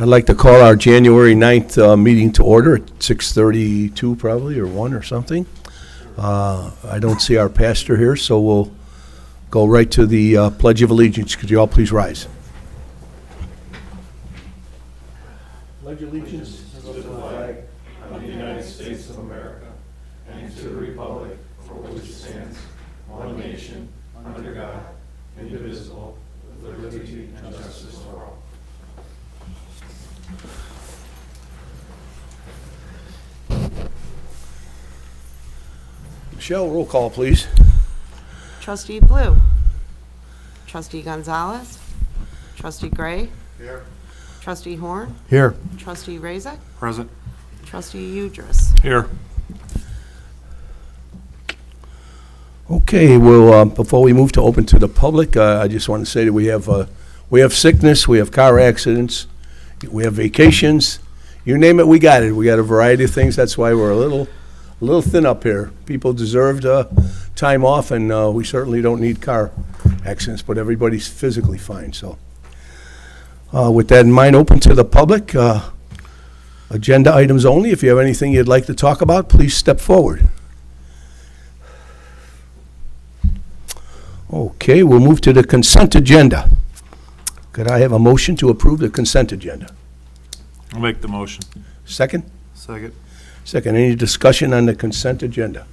I'd like to call our January 9th meeting to order at 6:32 probably, or 1 or something. I don't see our pastor here, so we'll go right to the Pledge of Allegiance. Could you all please rise? Pledge allegiance to the flag of the United States of America and to the republic for which it stands, one nation, under God, indivisible, with liberty and justice for all. Michelle, roll call, please. Trustee Blue. Trustee Gonzalez. Trustee Gray. Here. Trustee Horn. Here. Trustee Razak. Present. Trustee Udris. Here. Okay, well, before we move to open to the public, I just want to say that we have sickness, we have car accidents, we have vacations. You name it, we got it. We got a variety of things. That's why we're a little thin up here. People deserved time off, and we certainly don't need car accidents, but everybody's physically fine. So with that in mind, open to the public. Agenda items only. If you have anything you'd like to talk about, please step forward. Okay, we'll move to the consent agenda. Could I have a motion to approve the consent agenda? I'll make the motion. Second? Second. Second, any discussion on the consent agenda?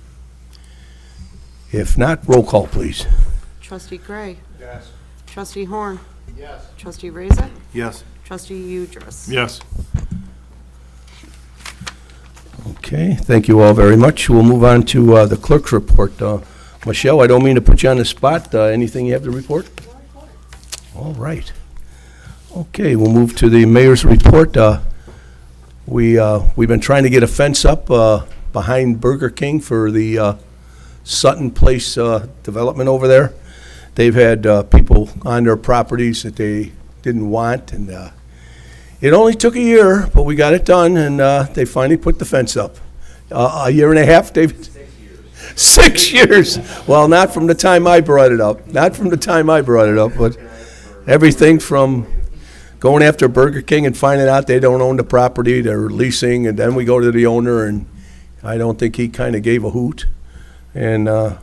If not, roll call, please. Trustee Gray. Yes. Trustee Horn. Yes. Trustee Razak. Yes. Trustee Udris. Yes. Okay, thank you all very much. We'll move on to the clerk's report. Michelle, I don't mean to put you on the spot. Anything you have to report? All right. Okay, we'll move to the mayor's report. We've been trying to get a fence up behind Burger King for the Sutton Place development over there. They've had people on their properties that they didn't want, and it only took a year, but we got it done, and they finally put the fence up. A year and a half, David? 6 years. Well, not from the time I brought it up. Not from the time I brought it up, but everything from going after Burger King and finding out they don't own the property, they're leasing, and then we go to the owner, and I don't think he kind of gave a hoot. And I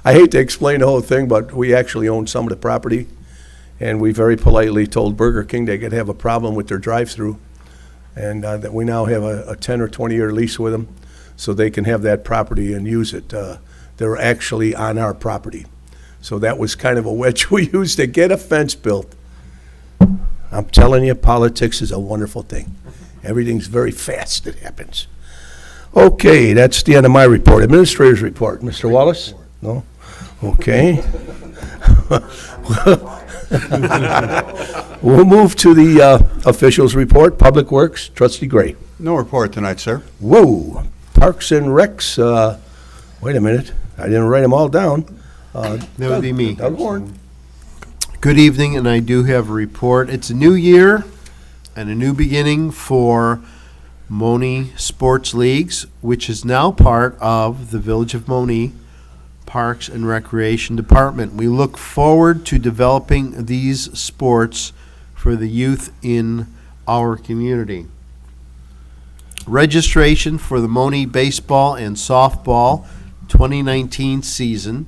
hate to explain the whole thing, but we actually own some of the property, and we very politely told Burger King they could have a problem with their drive-through, and that we now have a 10 or 20-year lease with them, so they can have that property and use it. They're actually on our property. So that was kind of a wedge we used to get a fence built. I'm telling you, politics is a wonderful thing. Everything's very fast, it happens. Okay, that's the end of my report. Administrator's report. Mr. Wallace? No? Okay. We'll move to the officials' report. Public Works, Trustee Gray. No report tonight, sir. Whoa. Parks and Recs, wait a minute. I didn't write them all down. That would be me. Doug Horn. Good evening, and I do have a report. It's a new year and a new beginning for Monee Sports Leagues, which is now part of the Village of Monee Parks and Recreation Department. We look forward to developing these sports for the youth in our community. Registration for the Monee baseball and softball 2019 season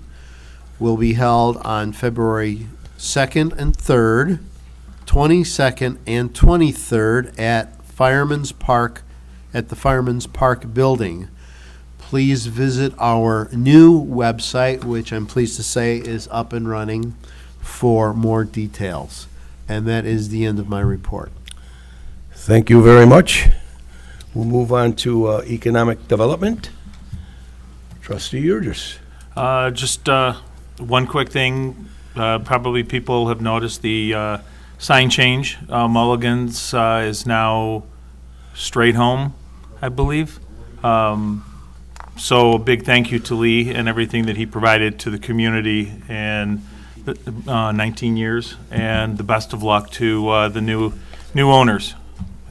will be held on February 2nd and 3rd, 22nd and 23rd at Fireman's Park, at the Fireman's Park building. Please visit our new website, which I'm pleased to say is up and running, for more details. And that is the end of my report. Thank you very much. We'll move on to economic development. Trustee Urgis. Just one quick thing. Probably people have noticed the sign change. Mulligan's is now straight home, I believe. So a big thank you to Lee and everything that he provided to the community and 19 years, and the best of luck to the new owners.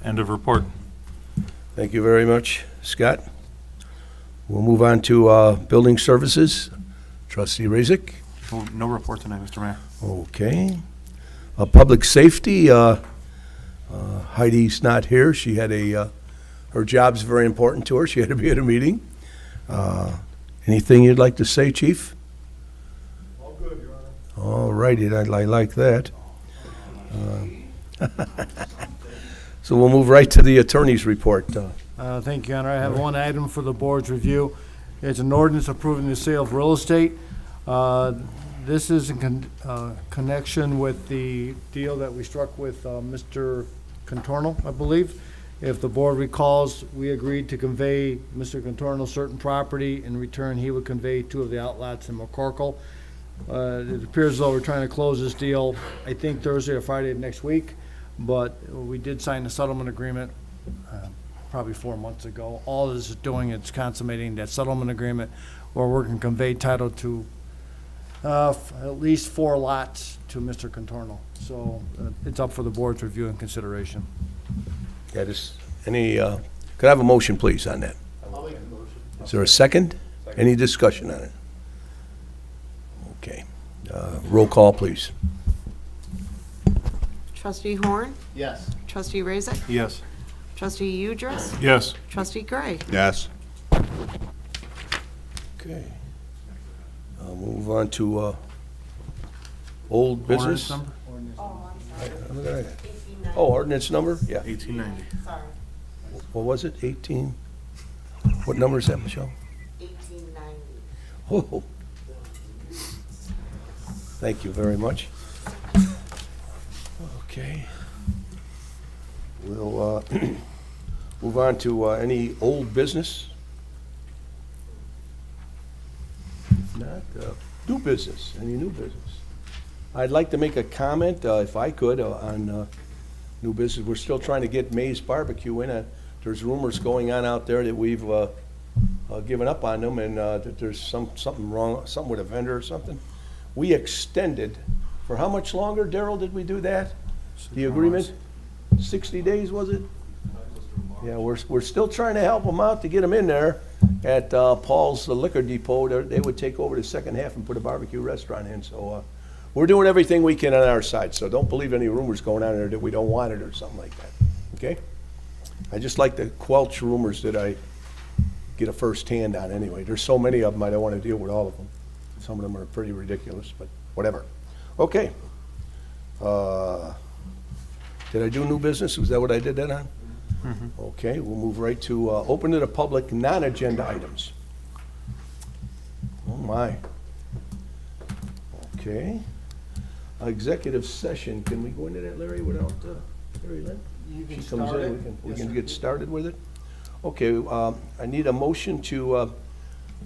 End of report. Thank you very much, Scott. We'll move on to building services. Trustee Razak. No report tonight, Mr. Mayor. Okay. Public safety, Heidi's not here. She had her job's very important to her. She had to be at a meeting. Anything you'd like to say, Chief? All good, Your Honor. All righty, I like that. So we'll move right to the attorney's report. Thank you, Your Honor. I have one item for the board's review. It's an ordinance approving the sale of real estate. This is in connection with the deal that we struck with Mr. Contorno, I believe. If the board recalls, we agreed to convey Mr. Contorno certain property. In return, he would convey 2 of the outlets in McCorkle. It appears as though we're trying to close this deal, I think Thursday or Friday of next week, but we did sign a settlement agreement probably 4 months ago. All this is doing is consummating that settlement agreement where we're going to convey title to at least 4 lots to Mr. Contorno. So it's up for the board's review and consideration. Yeah, could I have a motion, please, on that? I'll make the motion. Is there a second? Any discussion on it? Okay. Roll call, please. Trustee Horn, Yes. Trustee Razak, Yes. Trustee Udress, Yes. Trustee Gray. Yes. Okay. I'll move on to old business. Look at that. Oh, ordinance number? Yeah. 1890. What was it? 18? What number is that, Michelle? 1890. Oh. Thank you very much. Okay. We'll move on to any old business. If not, new business, any new business? I'd like to make a comment, if I could, on new business. We're still trying to get May's Barbecue in. There's rumors going on out there that we've given up on them and that there's something wrong, something with a vendor or something. We extended, for how much longer, Darrell, did we do that? The agreement? 60 days, was it? Yeah, we're still trying to help them out to get them in there at Paul's Liquor Depot. They would take over the second half and put a barbecue restaurant in, so we're doing everything we can on our side, so don't believe any rumors going on there that we don't want it or something like that, okay? I just like to quelch rumors that I get a first hand on anyway. There's so many of them, I don't want to deal with all of them. Some of them are pretty ridiculous, but whatever. Okay. Did I do new business? Was that what I did that on? Okay, we'll move right to open to the public, non-agenda items. Oh, my. Okay. Executive session, can we go into that, Larry, without Larry Lynn? You can She comes start in, it. we Yes, can sir. get started with it? Okay, I need a motion to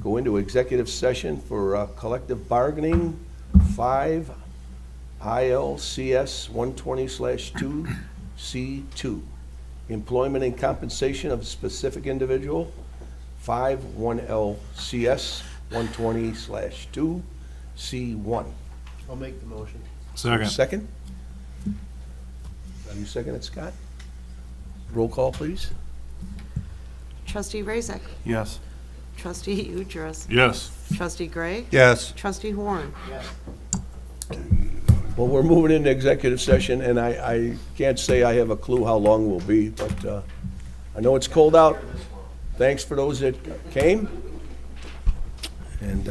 go into executive session for collective bargaining, 5 ILCS 120/2C2. Employment and compensation of a specific individual, 5 1LCS 120/2C1. I'll make the motion. Second. Second? You second it, Scott? Roll call, please. Trustee Razak, Yes. Trustee Udress, Yes. Trustee Gray, Yes. Trustee Horn. Well, we're moving into executive session, and I can't say I have a clue how long we'll be, but I know it's cold out. Thanks for those that came. And